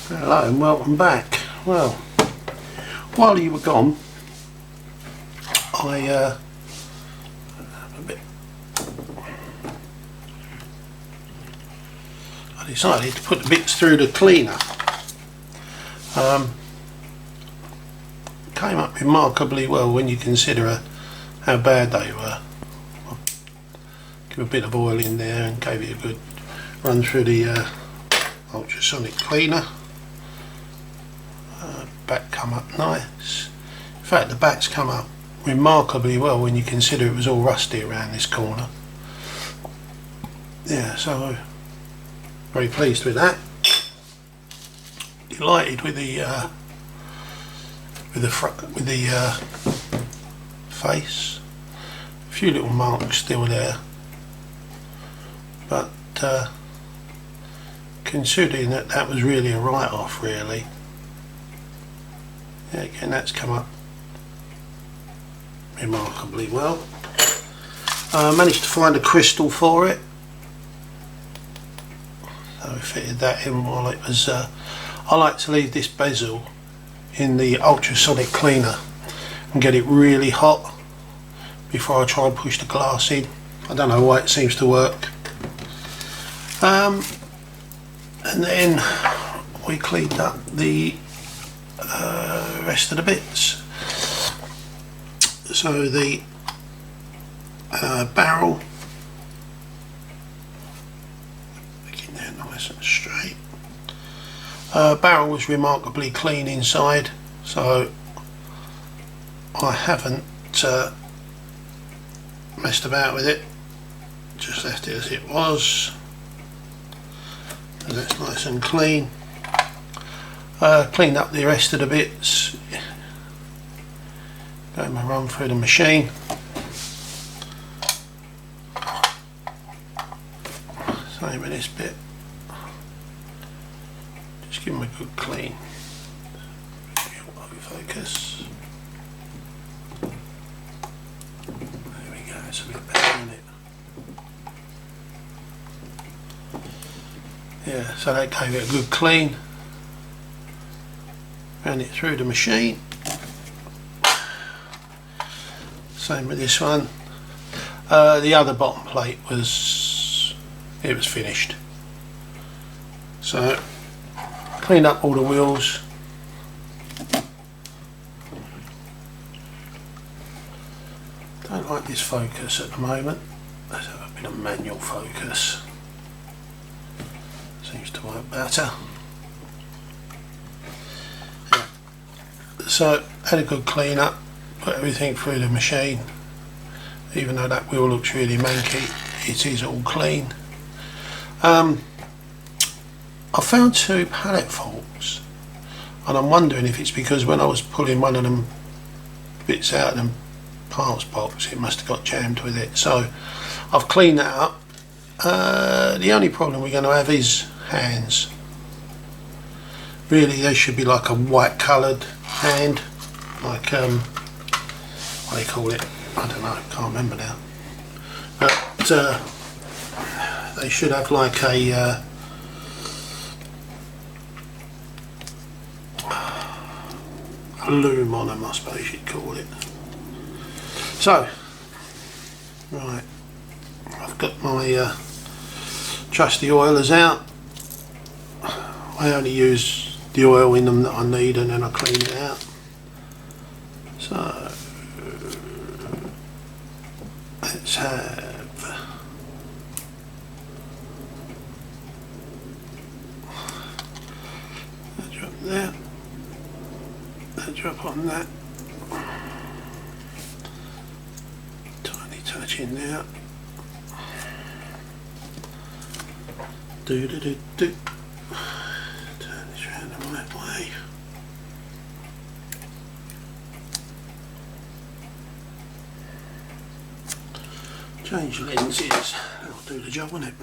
Hello and welcome back. Well, while you were gone, I decided to put the bits through the cleaner. Came up remarkably well when you consider how bad they were. Give a bit of oil in there and gave it a good run through the ultrasonic cleaner. Back come up nice. In fact, the back's come up remarkably well when you consider it was all rusty around this corner. Yeah, so very pleased with that. Delighted with the face. A few little marks still there, but considering that was really a write-off, really. Yeah, again, that's come up remarkably well. Managed to find a crystal for it, so we fitted that in while it was. I like to leave this bezel in the ultrasonic cleaner and get it really hot before I try and push the glass in. I don't know why it seems to work. And then we cleaned up the rest of the bits. So the barrel, making that nice and straight. Barrel was remarkably clean inside, so I haven't messed about with it, just left it as it was, and that's nice and clean. Cleaned up the rest of the bits, gave my run through the machine. Same with this bit, just give them a good clean. Focus. There we go, it's a bit better, isn't it? Yeah, so that gave it a good clean. Ran it through the machine. Same with this one. The other bottom plate was finished. So cleaned up all the wheels. Don't like this focus at the moment. Let's have a bit of manual focus. Seems to work better. Yeah. So had a good clean up, put everything through the machine. Even though that wheel looks really manky, it is all clean. I found two pallet faults, and I'm wondering if it's because when I was pulling one of them bits out of the parts box, it must have got jammed with it. So I've cleaned that up. The only problem we're going to have is hands. Really, they should be like a white coloured hand, like what do they call it? I don't know, can't remember now. But they should have like a loom on them, I suppose you'd call it. So, right, I've got my trusty oilers out. I only use the oil in them that I need, and then I clean it out. So let's have that drop there, that drop on that, tiny touch in there. Do do do do. Turn this round the right way. Change lenses. That'll do the job, won't it?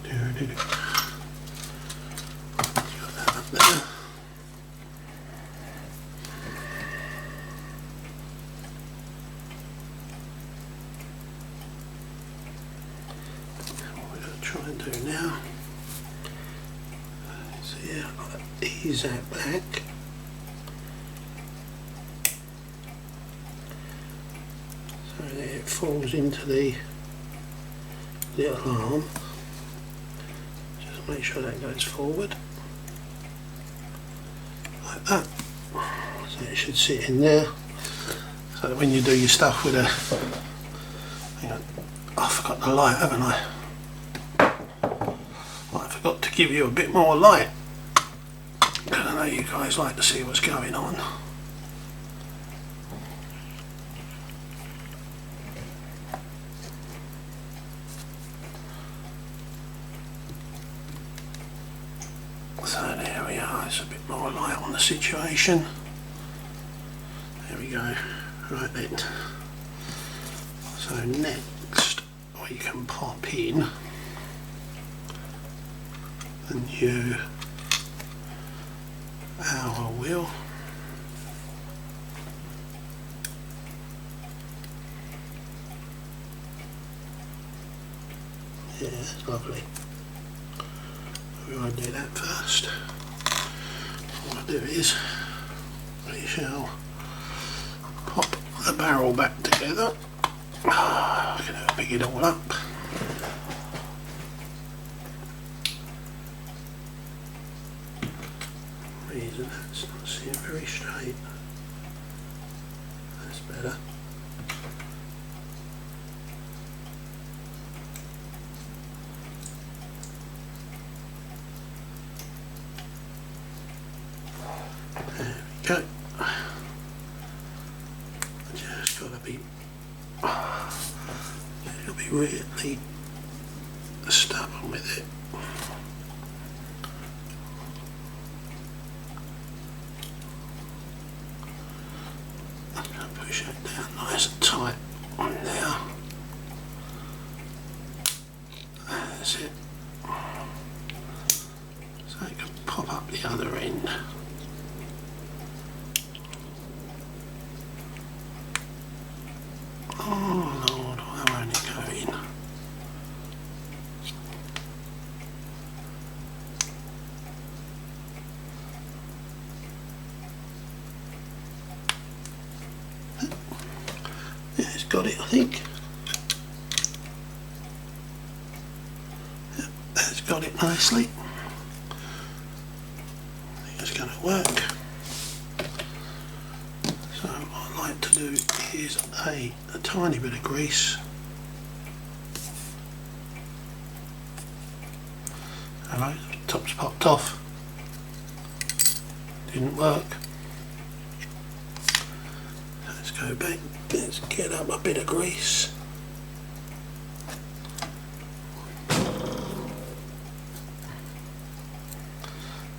Do do do. Got that up there. try and do now is here, ease that back. So there it falls into the little arm. Just make sure that goes forward. Like that. So it should sit in there. So that when you do your stuff with a... Hang on. I forgot the light, haven't I? I forgot to give you a bit more light. Because I know you guys like to see what's going on. So there we are, it's a bit more light on the situation. There we go. Right then. So next we can pop in the new hour wheel. Yeah, it's lovely. We won't do that first. What I'll do is we shall pop the barrel back together. I'm going to pick it all up. Reason that's not seeing very straight. That's better. There we go. Just got to be really stubborn with it. Push it down nice and tight on there. That's it. So it can pop up the other end. Oh Lord, why won't it go in? Yeah, it's got it, I think. Yeah, that's got it nicely. I think it's going to work. So what I like to do is a tiny bit of grease. Hello, top's popped off. Didn't work. Let's go back. Let's get up a bit of grease.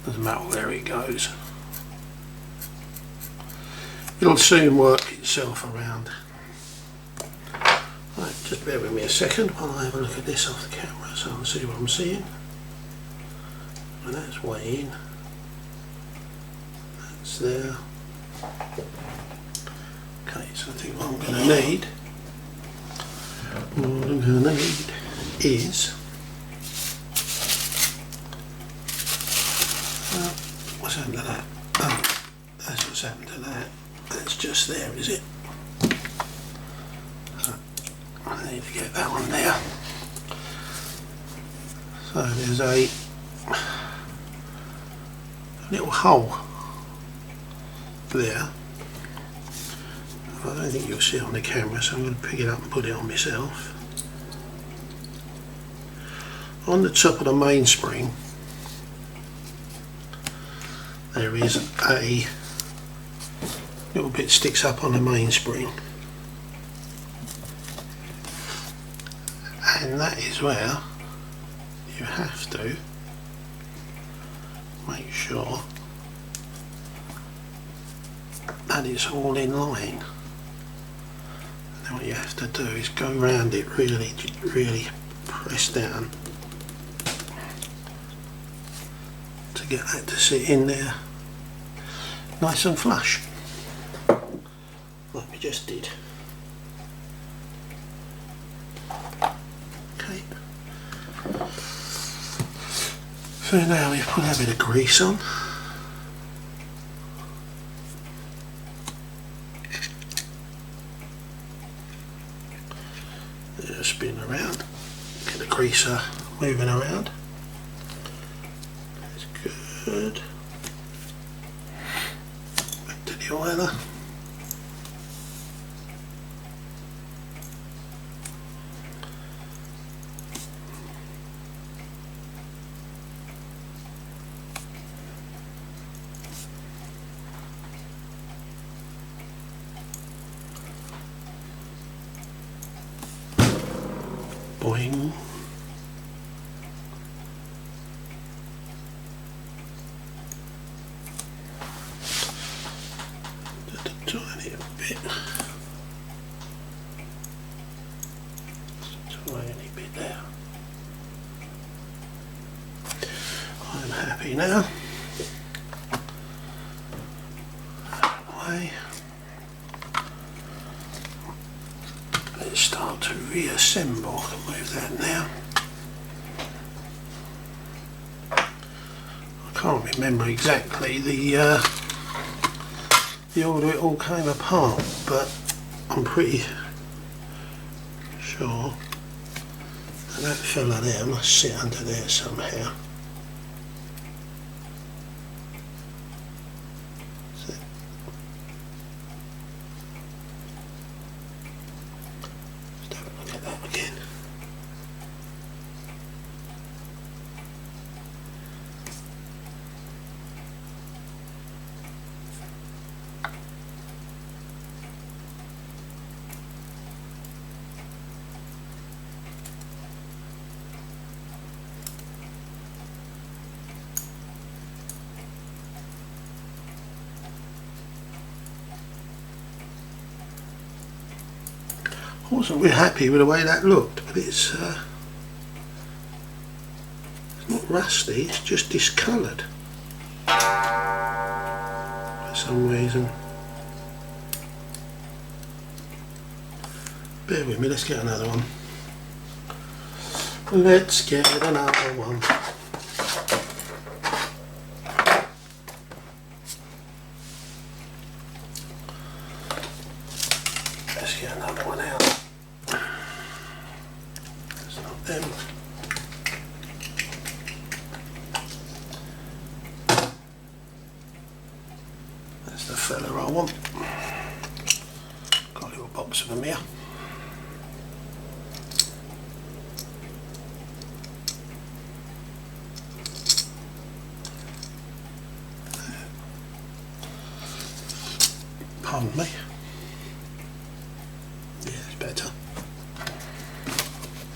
Doesn't matter where it goes. It'll soon work itself around. Right, just bear with me a second while I have a look at this off the camera so I'll see what I'm seeing. And that's way in. That's there. Okay, so I think what I'm going to need is what's happened to that? Oh, that's what's happened to that. That's just there, is it? So I need to get that one there. So there's a little hole there. I don't think you'll see it on the camera, so I'm going to pick it up and put it on myself. On the top of the mainspring there is a little bit sticks up on the mainspring, and that is where you have to make sure that it's all in line. And then what you have to do is go around it really press down to get that to sit in there nice and flush, like we just did. Okay. So now we put a bit of grease on. Spin around, get the greaser moving around. That's good. Back to the oiler. Boing. Just a tiny bit. Just a tiny bit there. I'm happy now. Away. Let's start to reassemble. I can move that now. I can't remember exactly the order it all came apart, but I'm pretty sure that fella there must sit under there somehow. I wasn't really happy with the way that looked, but it's not rusty, it's just discoloured for some reason. Bear with me, let's get another one. Let's get another one. Let's get another one out. That's not them. That's the fella I want. Got a little box of them here. Pardon me. Yeah, it's better.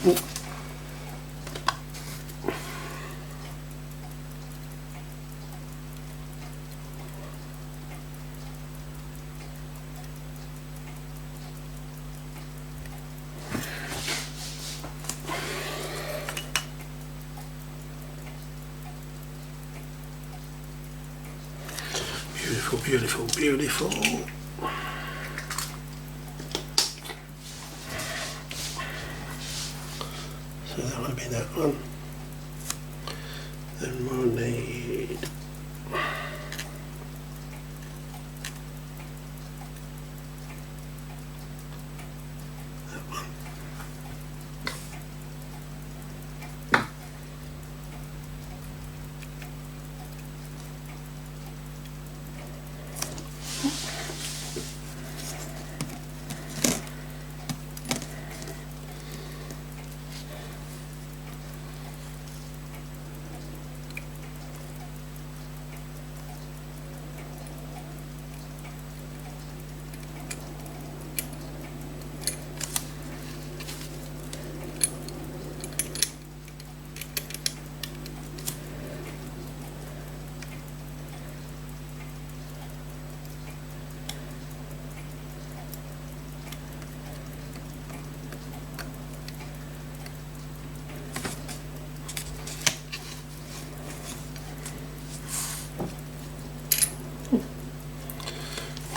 Ooh. Beautiful, beautiful, beautiful. So that will be that one. Then we'll need that one.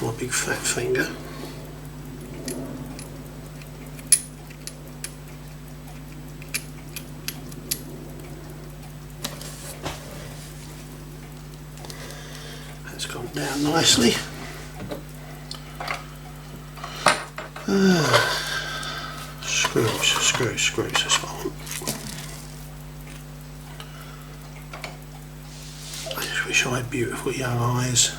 My big fat finger. down nicely. Screws this one. I just wish I had beautiful young eyes.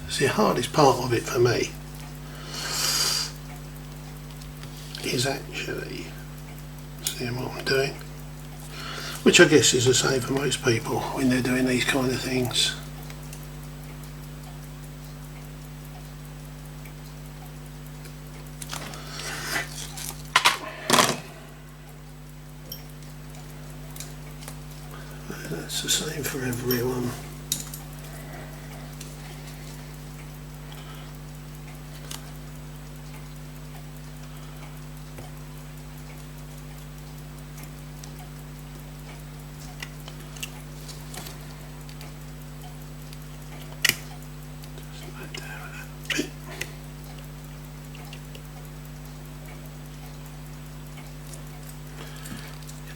It's the hardest part of it for me is actually seeing what I'm doing, which I guess is the same for most people when they're doing these kind of things. That's the same for everyone.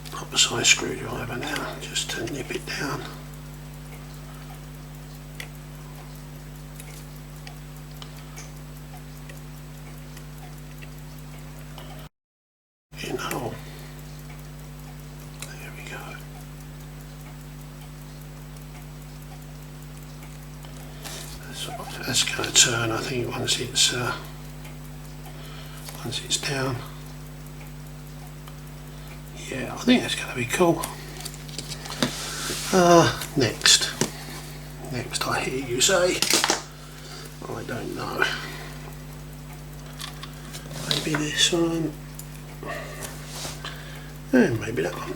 Proper size screwdriver now, just to nip it down. In hole. There we go. That's going to turn, I think, once it's down. Yeah, I think that's going to be cool. Next I hear you say, I don't know. Maybe this one, and maybe that one.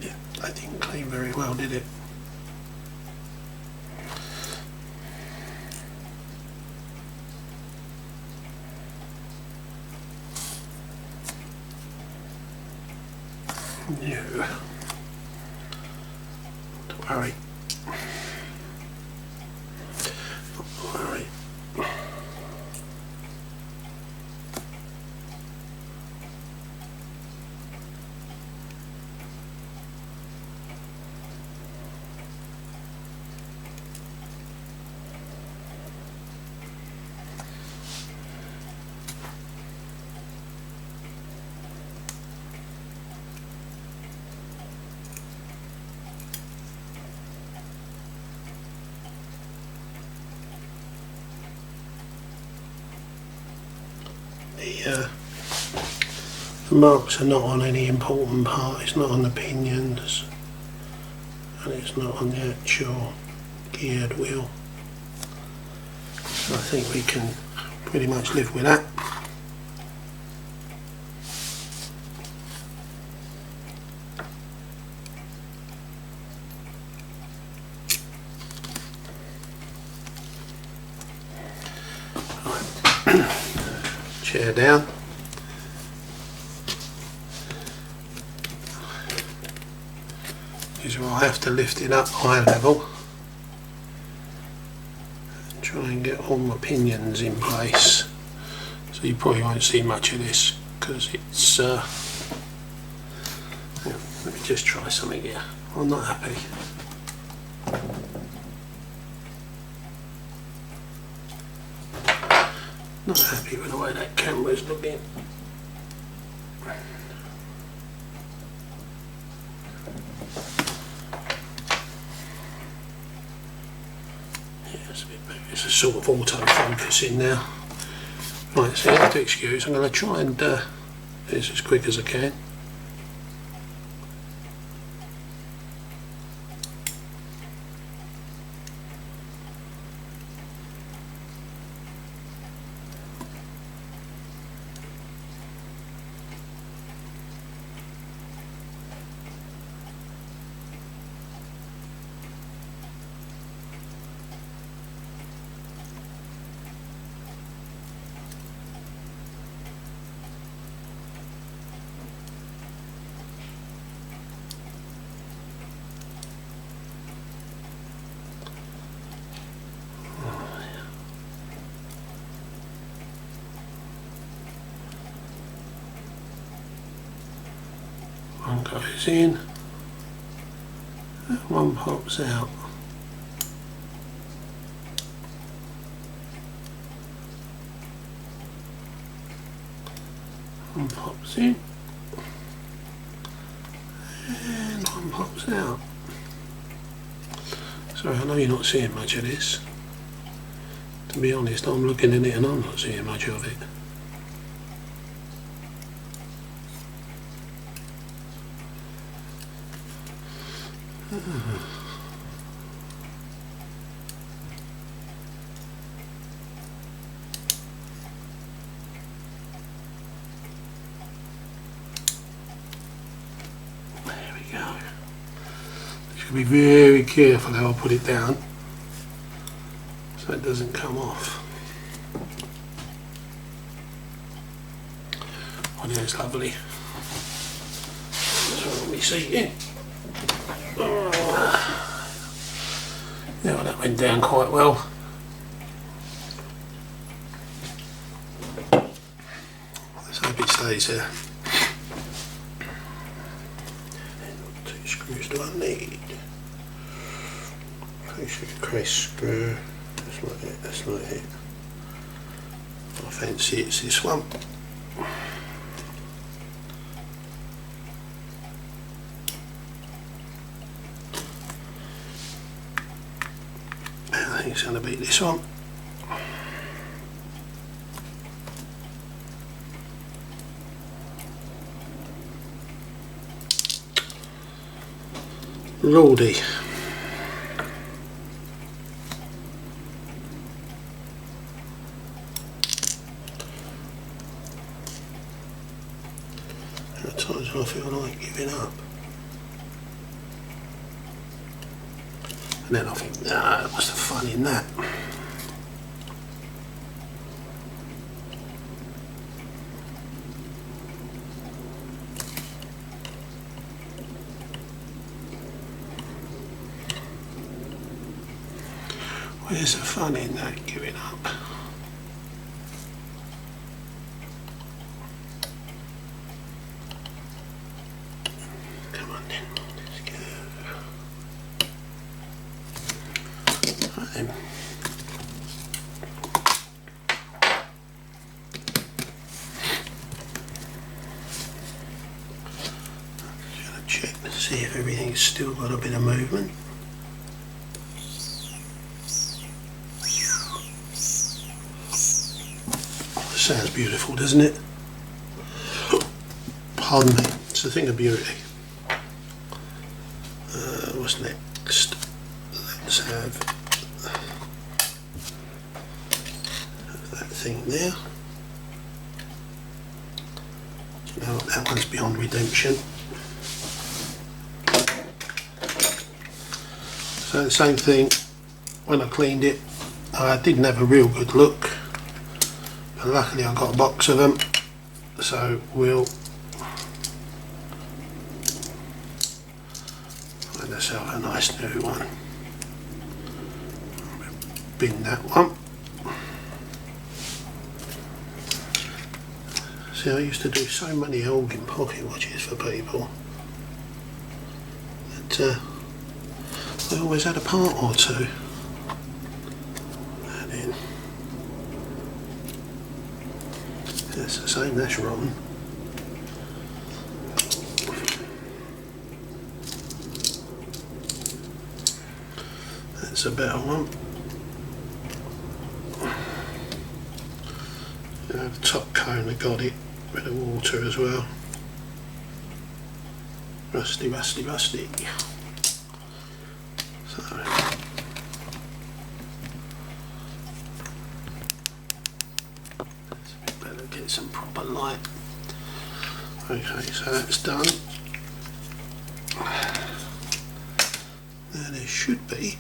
Yeah, that didn't clean very well, did it? No. Don't worry. Don't worry. The marks are not on any important part, it's not on the pinions and it's not on the actual geared wheel, so I think we can pretty much live with that. Right. Chair down. Is where I have to lift it up eye level and try and get all my pinions in place. So you probably won't see much of this because it's yeah, let me just try something here. I'm not happy. Not happy with the way that camera's looking. It's a sort of auto-focusing now. Right, so you have to excuse, I'm going to try and do this as quick as I can. One goes in, and one pops out. One pops in, and one pops out. Sorry, I know you're not seeing much of this. To be honest, I'm looking at it and I'm not seeing much of it. There we go. Just be very careful how I put it down so it doesn't come off. Oh, that's lovely. That's what we see in. Yeah, well, that went down quite well. Let's hope it stays there. And 2 screws do I need? 3 crease screw. That's like it, that's like it. I fancy it's this one. I think it's going to be this one. Lordy. At times I feel like giving up. And then I think, nah, what's the fun in that? Where's the fun in that, giving up? Come on then, let's go. Right then. Just gonna check to see if everything's still got a bit of movement. Sounds beautiful, doesn't it? Pardon me, it's a thing of beauty. What's next? Let's have that thing there. Now that one's beyond redemption. So the same thing, when I cleaned it, I didn't have a real good look. But luckily I got a box of them, so we'll find ourselves a nice new one. Bin that one. See, I used to do so many Elgin pocket watches for people that I always had a part or two. And then that's the same, that's rotten. That's a better one. The top cone, I got it, bit of water as well. Rusty, rusty, rusty. So better get some proper light. Okay, so that's done. Now there should be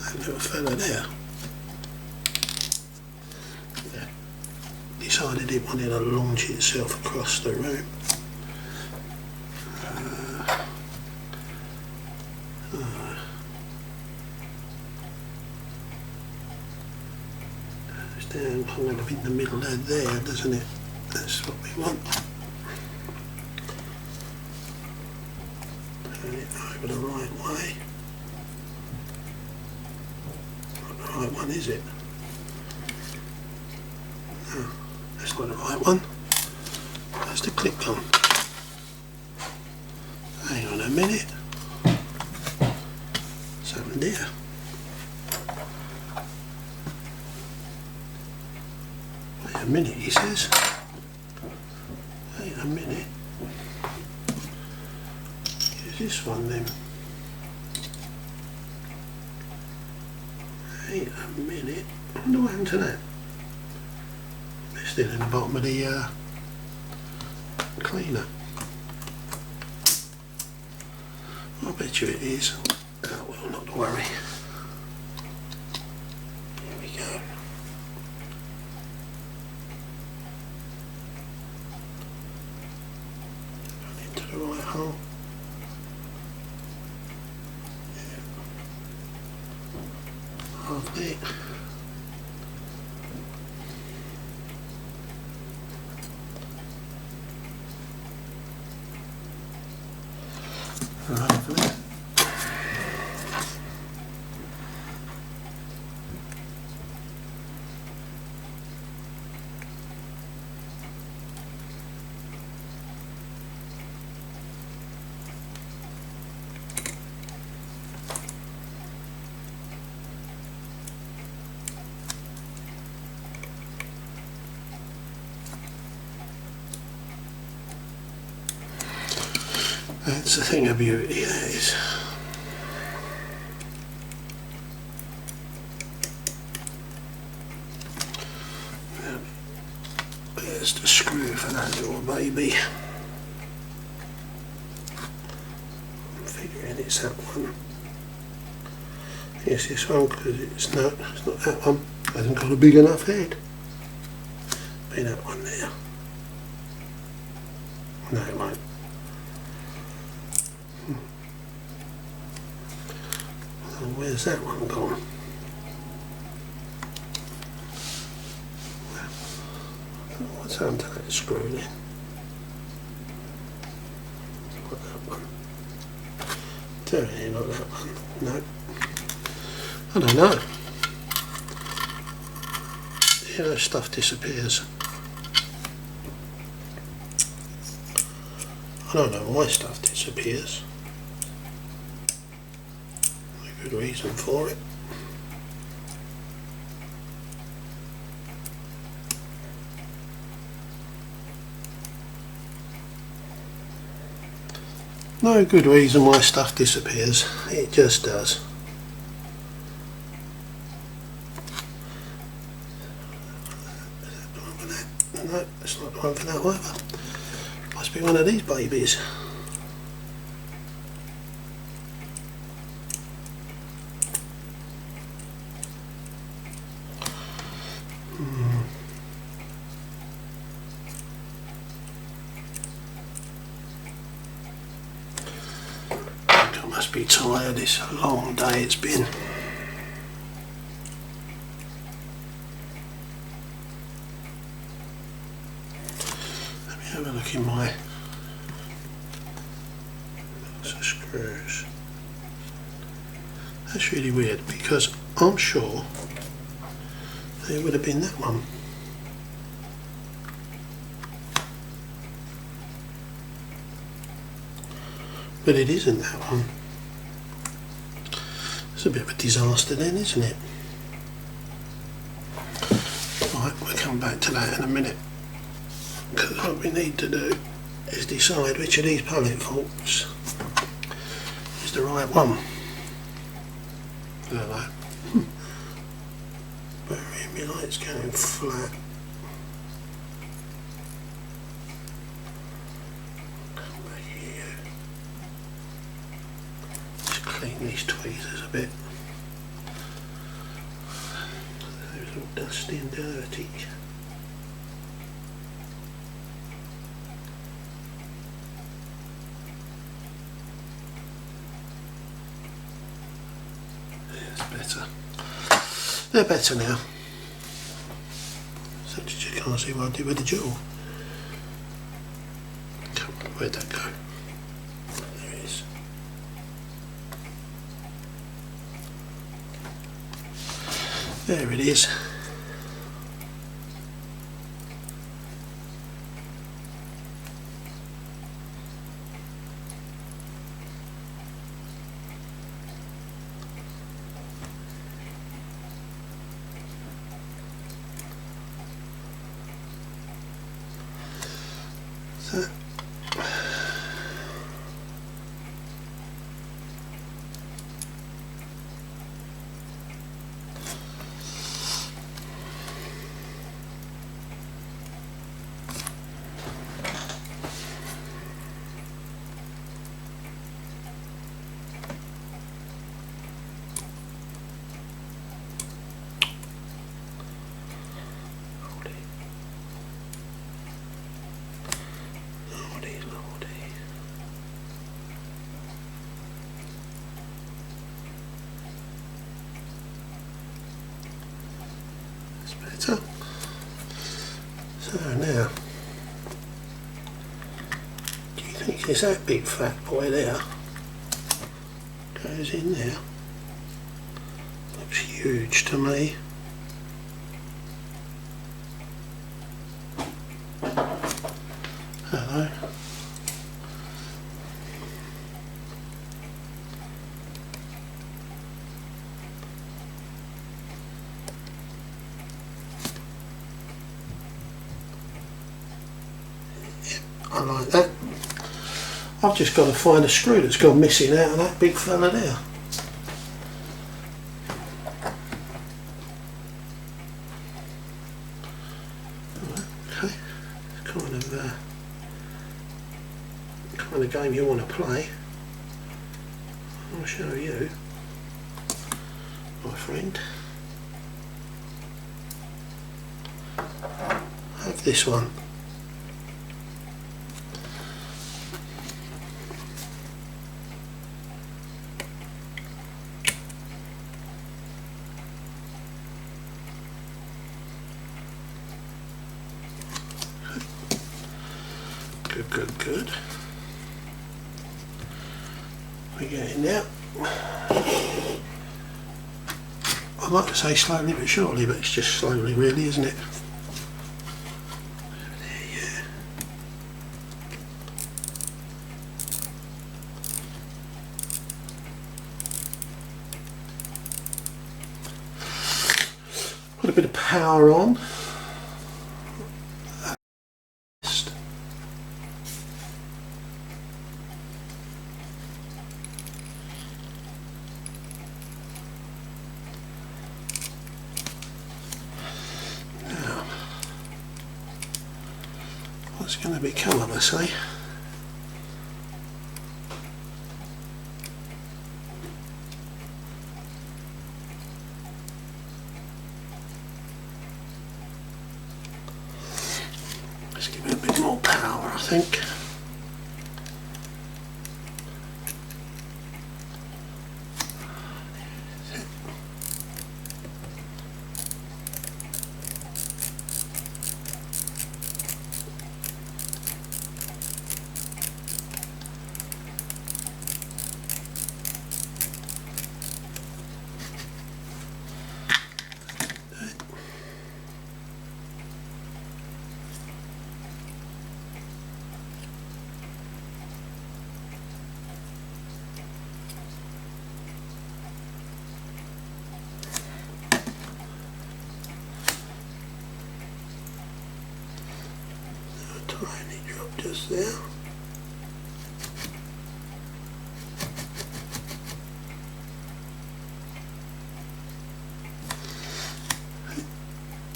that little fella there. Yeah. Decided it wanted to launch itself across the room. Down kind of in the middle of there, doesn't it? That's what we want. one, is it? No, that's not the right one. Where's the clip gone? Hang on a minute. What's happened here? Wait a minute, he says. Wait a minute. Here's this one then. Wait a minute. I wonder what happened to that. It's still in the bottom of the cleaner. I bet you it is. Oh well, not to worry. Here we go. Gone into the right hole. Yeah. Lovely. Lovely. That's the thing of beauty, that is. There's the screw for that little baby. I'm figuring it's that one. Yes, this one, because it's not that one. It hasn't got a big enough head. Be that one there. No, it won't. Where's that one gone? What's happened to that screw then? What that one? Definitely not that one. No. I don't know. You know, stuff disappears. I don't know why stuff disappears. Good reason for it. No good reason why stuff disappears. It just does. No, it's not the one for that either. Must be one of these babies. I must be tired. It's a long day it's been. Let me have a look in my box of screws. That's really weird because I'm sure it would have been that one. But it isn't that one. It's a bit of a disaster then, isn't it? Right, we'll come back to that in a minute. Because what we need to do is decide which of these pallet forks is the right one. I don't know. Burying my light's going flat. Come back here. Just clean these tweezers a bit. They're all dusty and dirty. Better. They're better now. So you can't see what I did with the jewel. Where'd that go? There it is. There it is. So better. So now, do you think it's that big fat boy there? Goes in there. Looks huge to me. Hello. I like that. I've just got to find a screw that's gone missing out of that big fella there. Okay, kind of game you want to play. I'll show you, my friend. Have this one. Good. We're getting there. I'd like to say slowly but surely, but it's just slowly really, isn't it? There, yeah. Put a bit of power on. What's going to become of us, eh? Let's give it a bit more power, I think. Tiny drop just there.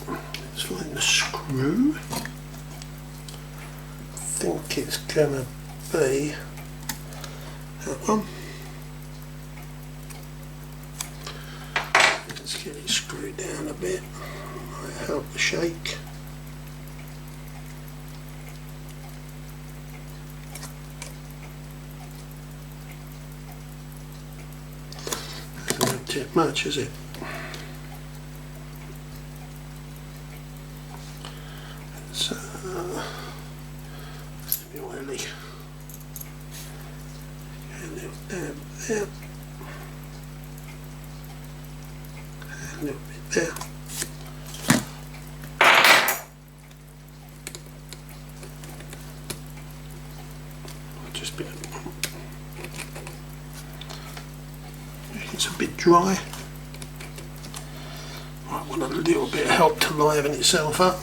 Let's find the screw. I think it's gonna be that one. Let's get it screwed down a bit. Might help the shake. Doesn't tip much, is it? So, let's be oily. A little dab there. A little bit there. Just a bit. It's a bit dry. I want a little bit of help to liven itself up.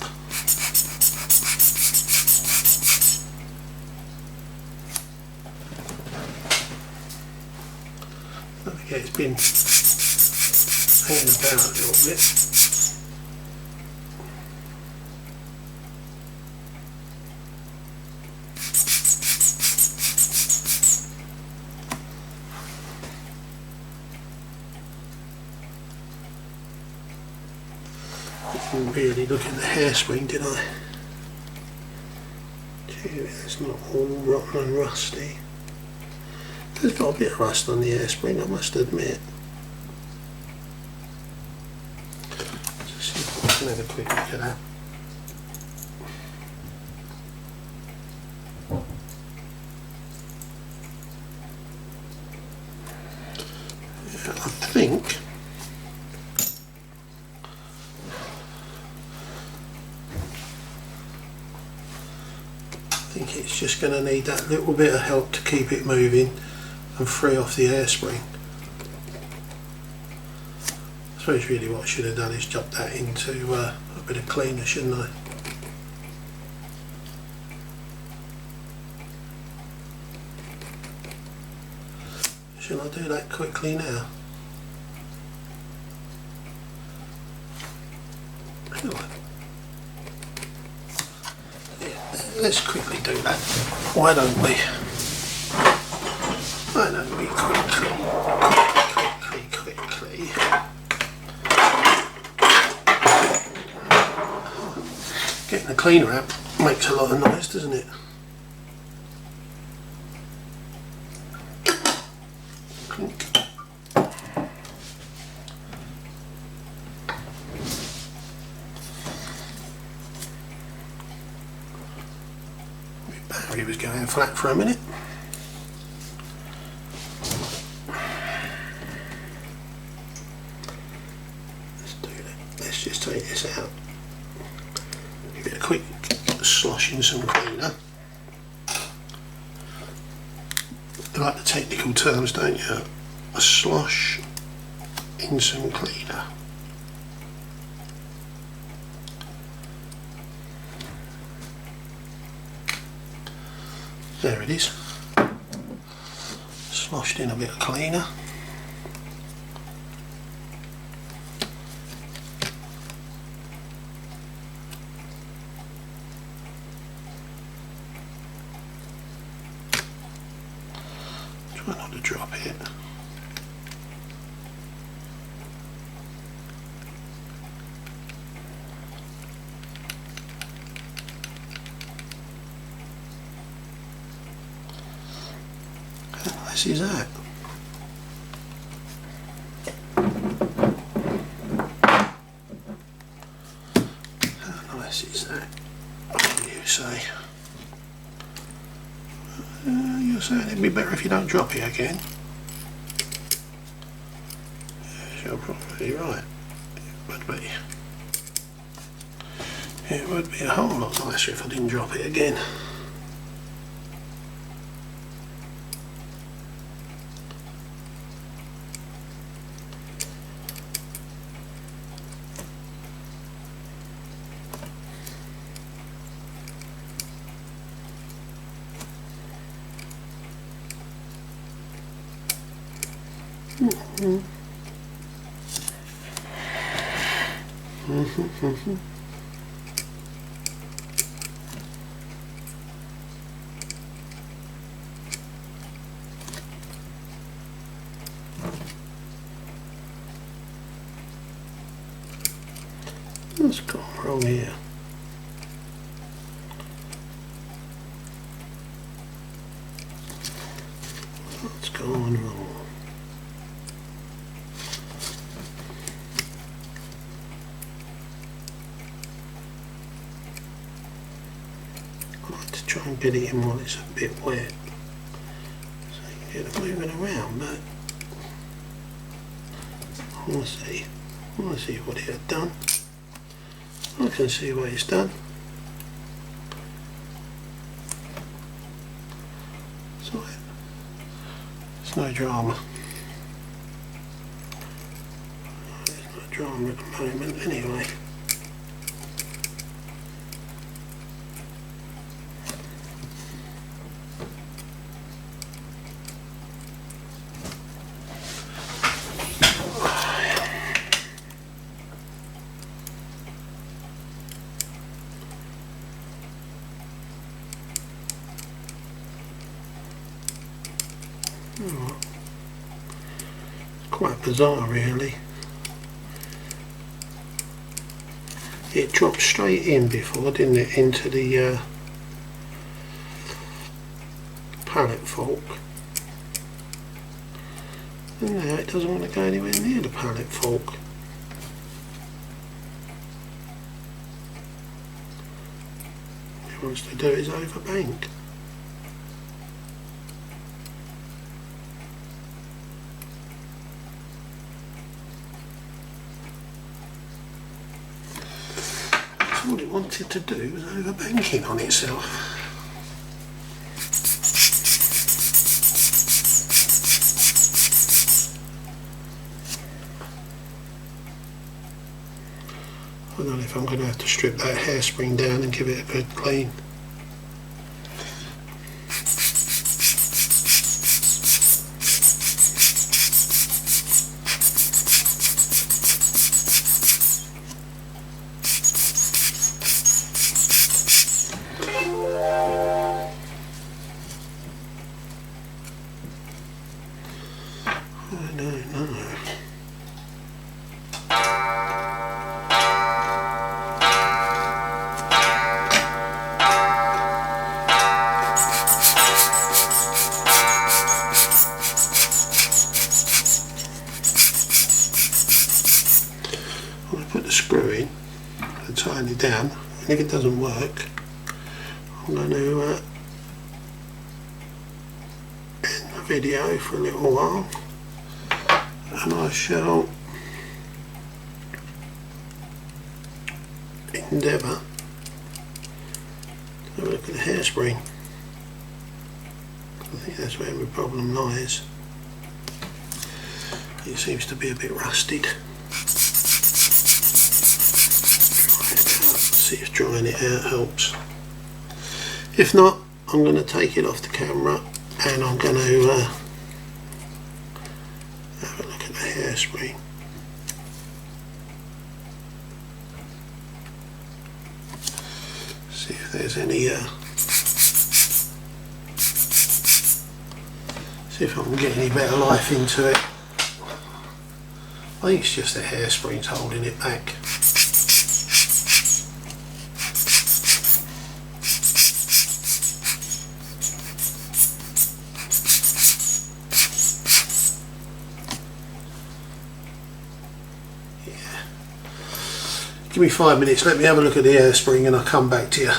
Okay, it's been hanging about a little bit. Didn't really look at the hairspring, did I? Gee, it's not all rotten and rusty. There's got a bit of rust on the hairspring, I must admit. Let's see if I can have a quick look at that. Yeah, I think it's just going to need that little bit of help to keep it moving and free off the hairspring. I suppose really what I should have done is drop that into a bit of cleaner, shouldn't I? Shall I do that quickly now? Let's quickly do that. Why don't we? Why don't we quickly. Getting the cleaner out makes a lot of noise, doesn't it? Clink. Battery was going flat for a minute. Let's do that. Let's just take this out. Give it a quick slosh in some cleaner. You like the technical terms, don't you? A slosh in some cleaner. There it is. Sloshed in a bit of cleaner. Try not to drop it. How nice is that? How nice is that? What do you say? You're saying it'd be better if you don't drop it again. Yes, you're probably right. It would be. It would be a whole lot nicer if I didn't drop it again. What's gone wrong here? What's going wrong? I like to try and get it in while it's a bit wet, so you can get it moving around, but we'll see. Let's see what it had done. I can see what it's done. So it's no drama. There's no drama at the moment anyway. Oh, quite bizarre really. It dropped straight in before, didn't it, into the pallet fork, and now it doesn't want to go anywhere near the pallet fork. What it wants to do is overbank. All it wanted to do was overbanking on itself. I don't know if I'm going to have to strip that hairspring down and give it a good clean. I don't know. I'm going to put the screw in and tighten it down, and if it doesn't work, I'm going to end the video for a little while, and I shall endeavour to have a look at the hairspring. I think that's where my problem lies. It seems to be a bit rusted. Try it out, see if drying it out helps. If not, I'm going to take it off the camera and I'm going to have a look at the hairspring. See if there's any see if I can get any better life into it. I think it's just the hairsprings holding it back. Give me 5 minutes, let me have a look at the hairspring and I'll come back to you.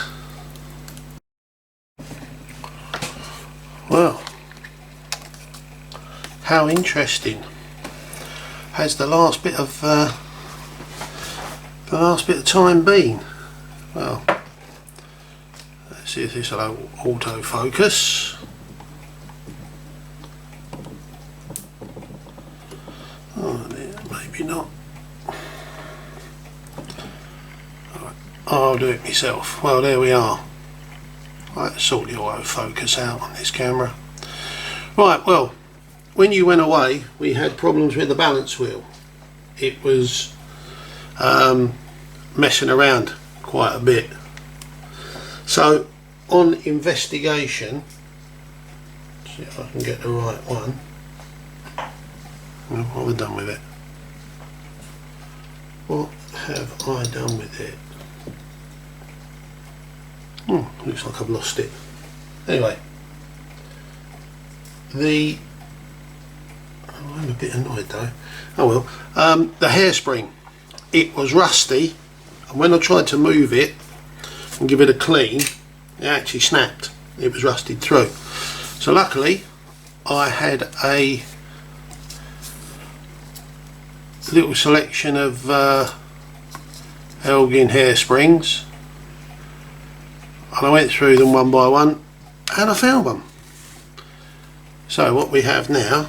Well, how interesting has the last bit of time been? Well, let's see if this will auto focus. Oh, maybe not. I'll do it myself. Well, there we are. Right, sort the auto focus out on this camera. Right, well, when you went away, we had problems with the balance wheel. It was messing around quite a bit. So, on investigation, see if I can get the right one. What have I done with it? What have I done with it? Looks like I've lost it. Anyway, I'm a bit annoyed though. Oh well. The hairspring, it was rusty, and when I tried to move it and give it a clean, it actually snapped. It was rusted through. So luckily, I had a little selection of Elgin hairsprings, and I went through them one by one and I found them. So what we have now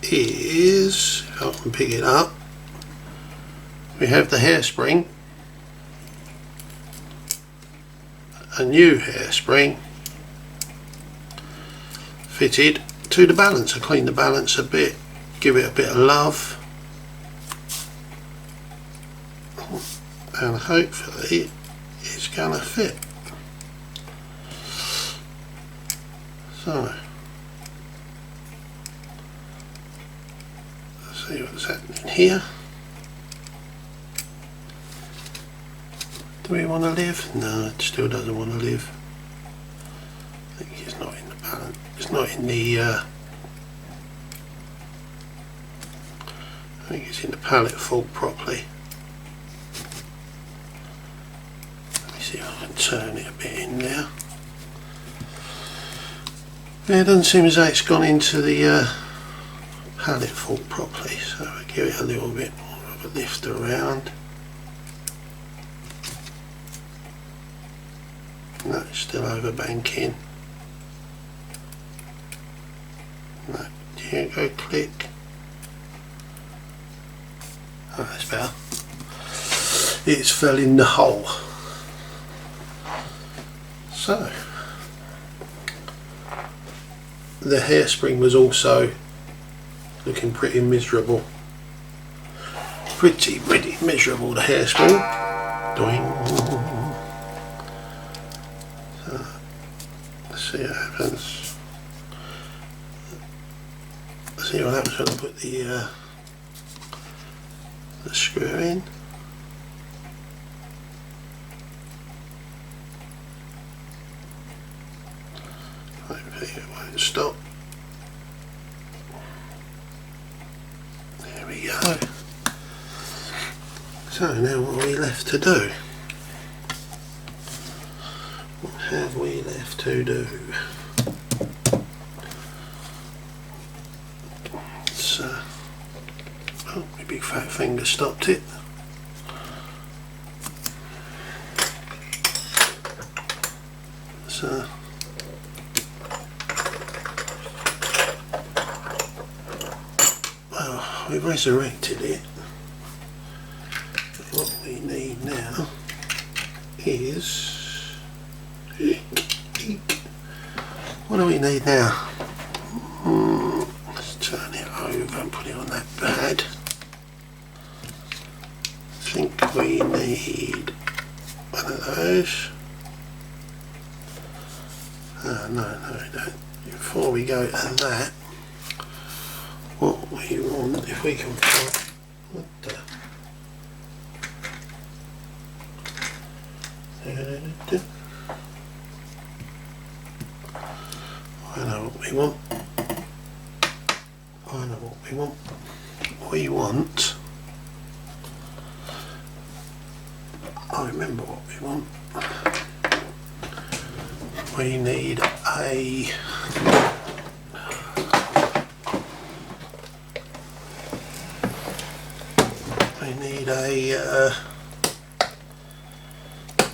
is, if I can pick it up, we have the hairspring, a new hairspring fitted to the balance. I clean the balance a bit, give it a bit of love, and hopefully it's gonna fit. So let's see what's happening here. Do we want to live? No, it still doesn't want to live. I think it's not in the balance. It's not in the I think it's in the palette fault properly. Let me see if I can turn it a bit in there. Yeah, it doesn't seem as though it's gone into the palette fault properly, so I give it a little bit more of a lift around. No, it's still over banking. No, here go, click. Oh, that's better. It's fell in the hole. So the hairspring was also looking pretty miserable. Pretty miserable, the hairspring. Doing. Let's see what happens. Let's see what happens when I put the screw in. Hopefully it won't stop. There we go. So now what are we left to do? What have we left to do? So, oh, my big fat finger stopped it. So, well, we've resurrected it. But what we need now is, what do we need now? Let's turn it over and put it on that pad. I think we need one of those. Oh, no, we don't. Before we go to that, what we want, if we can find, what the? I know what we want. I know what we want. We want. I remember what we want. We need a. We need a.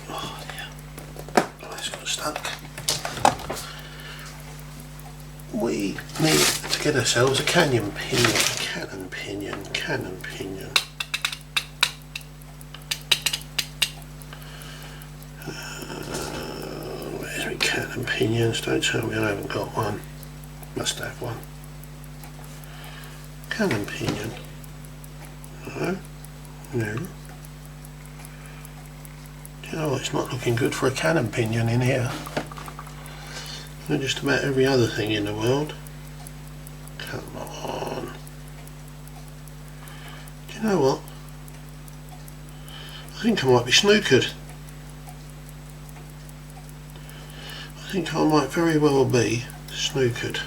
Oh yeah. Oh, it's got stuck. We need to get ourselves a cannon pinion. Where's my cannon pinions? Don't tell me I haven't got one. Must have one. Cannon pinion. No. No. Do you know what? It's not looking good for a cannon pinion in here. And just about every other thing in the world. Come on. Do you know what? I think I might be snookered. I think I might very well be snookered.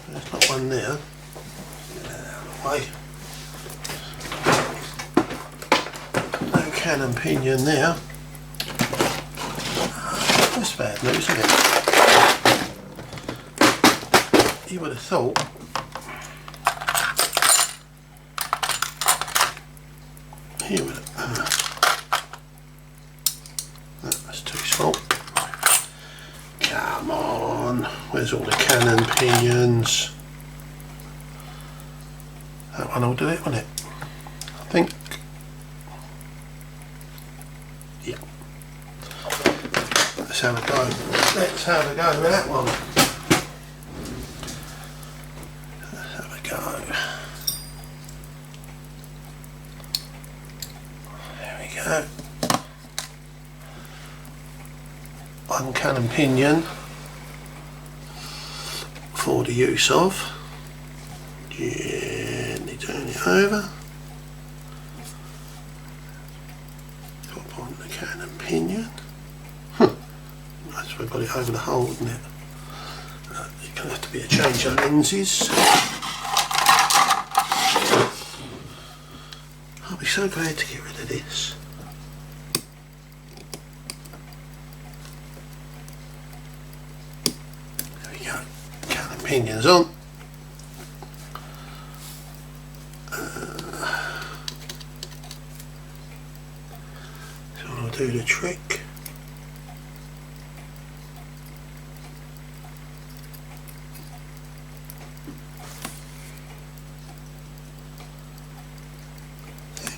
There's not one there. Get that out of the way. No cannon pinion there. That's bad news, isn't it? You would have thought here with it. That's too small. Come on, where's all the cannon pinions? That one will do it, won't it? I think. Yeah. Let's have a go. Let's have a go with that one. Let's have a go. There we go. One cannon pinion for the use of. Gently turn it over. Pop on the cannon pinion. That's why I got it over the hole, isn't it? It's going to have to be a change of lenses. I'll be so glad to get rid of this. There we go. Cannon pinions on. So I'll do the trick.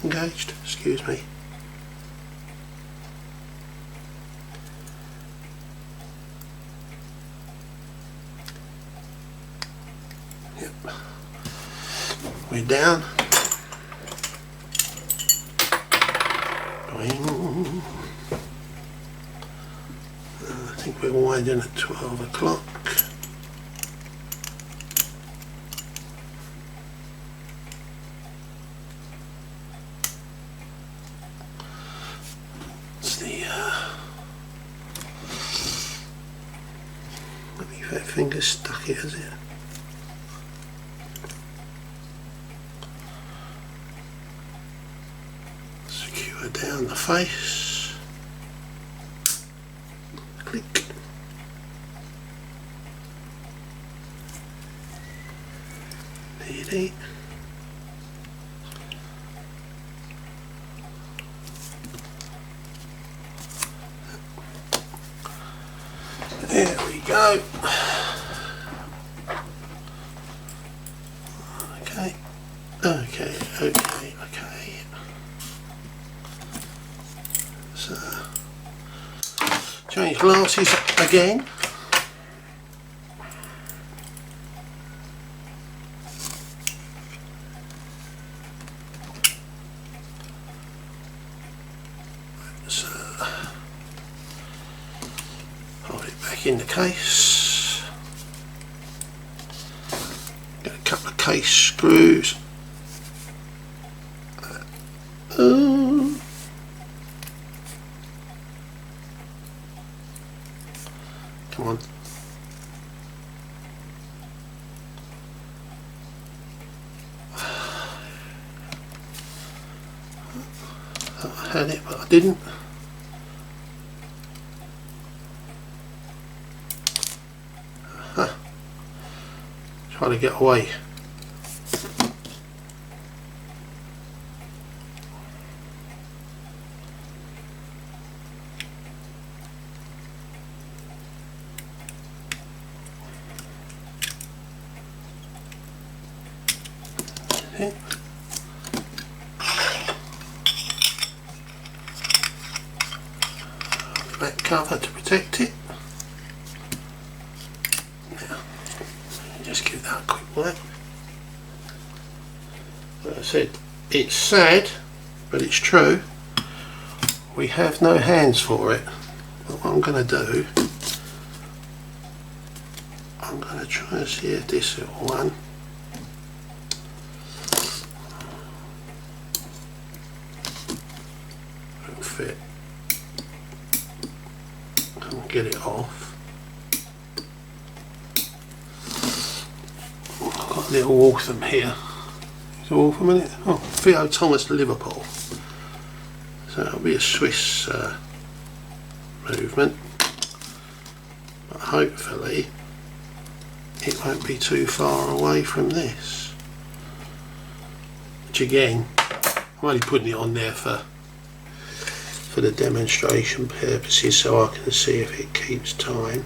Engaged, excuse me. Yep. We're down. Boing. I think we're winding at 12 o'clock. Finger stuck it, has it? Secure down the face. Click. Neat. There we go. Okay. So, change glasses again. So, hold it back in the case. Get a couple of case screws. Come on. I had it, but I didn't. Trying to get away. Back cover to protect it. Now, just give that a quick whack. Like I said, it's sad, but it's true. We have no hands for it. But what I'm going to do, I'm going to try and see if this little one will fit. And get it off. I've got a little Waltham here. Is it Waltham in it? Oh, Theo Thomas Liverpool. So it'll be a Swiss movement, but hopefully it won't be too far away from this, which again I'm only putting it on there for the demonstration purposes, so I can see if it keeps time.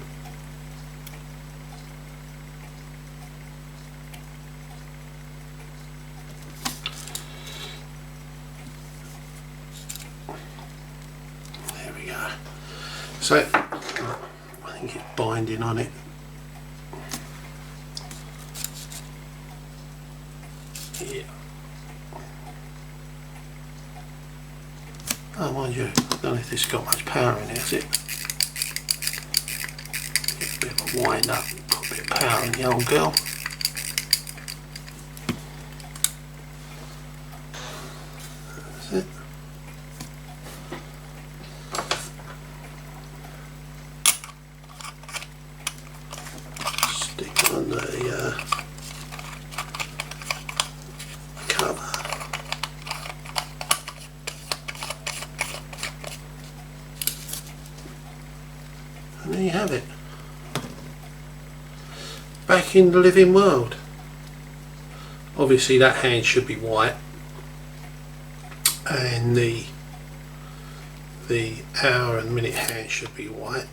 There we go. So I think it's binding on it. Yeah. Oh, mind you, I don't know if this has got much power in it, has it? Get a bit of a wind up, put a bit of power in the old girl. That's it. Stick it on the cover. And there you have it. Back in the living world. Obviously that hand should be white, and the hour and minute hand should be white.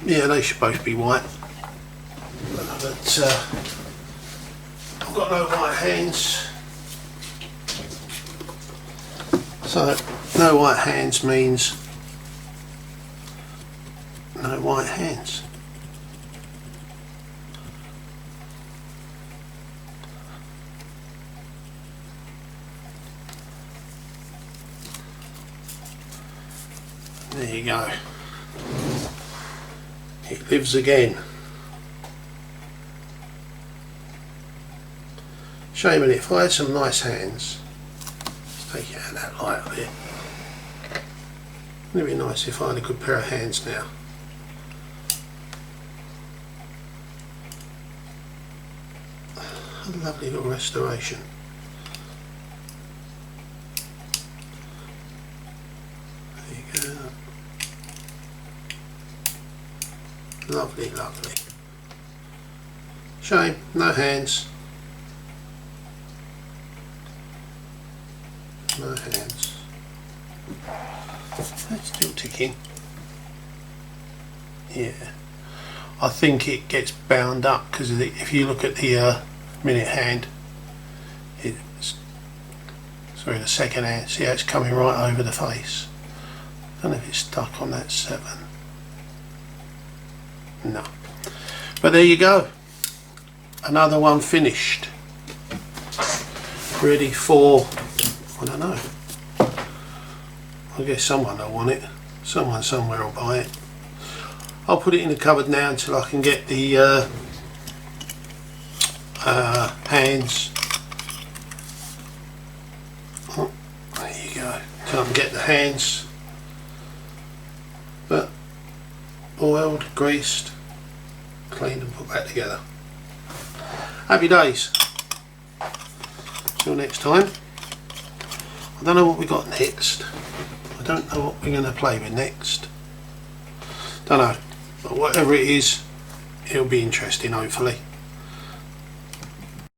Yeah, they should both be white, but I've got no white hands. So no white hands means no white hands. There you go. It lives again. Shame in it. If I had some nice hands, let's take it out of that light a bit. Wouldn't it be nice if I had a good pair of hands now? A lovely little restoration. There you go. Lovely, lovely. Shame, no hands. No hands. That's still ticking. Yeah. I think it gets bound up because if you look at the minute hand, it's sorry, the second hand, see how it's coming right over the face. I don't know if it's stuck on that 7. No. But there you go. Another one finished. Ready for, I don't know. I guess someone will want it. Someone somewhere will buy it. I'll put it in the cupboard now until I can get the hands. Oh, there you go. So I can get the hands, but oiled, greased, cleaned and put back together. Happy days. Till next time. I don't know what we got next. I don't know what we're going to play with next. Don't know. But whatever it is, it'll be interesting, hopefully.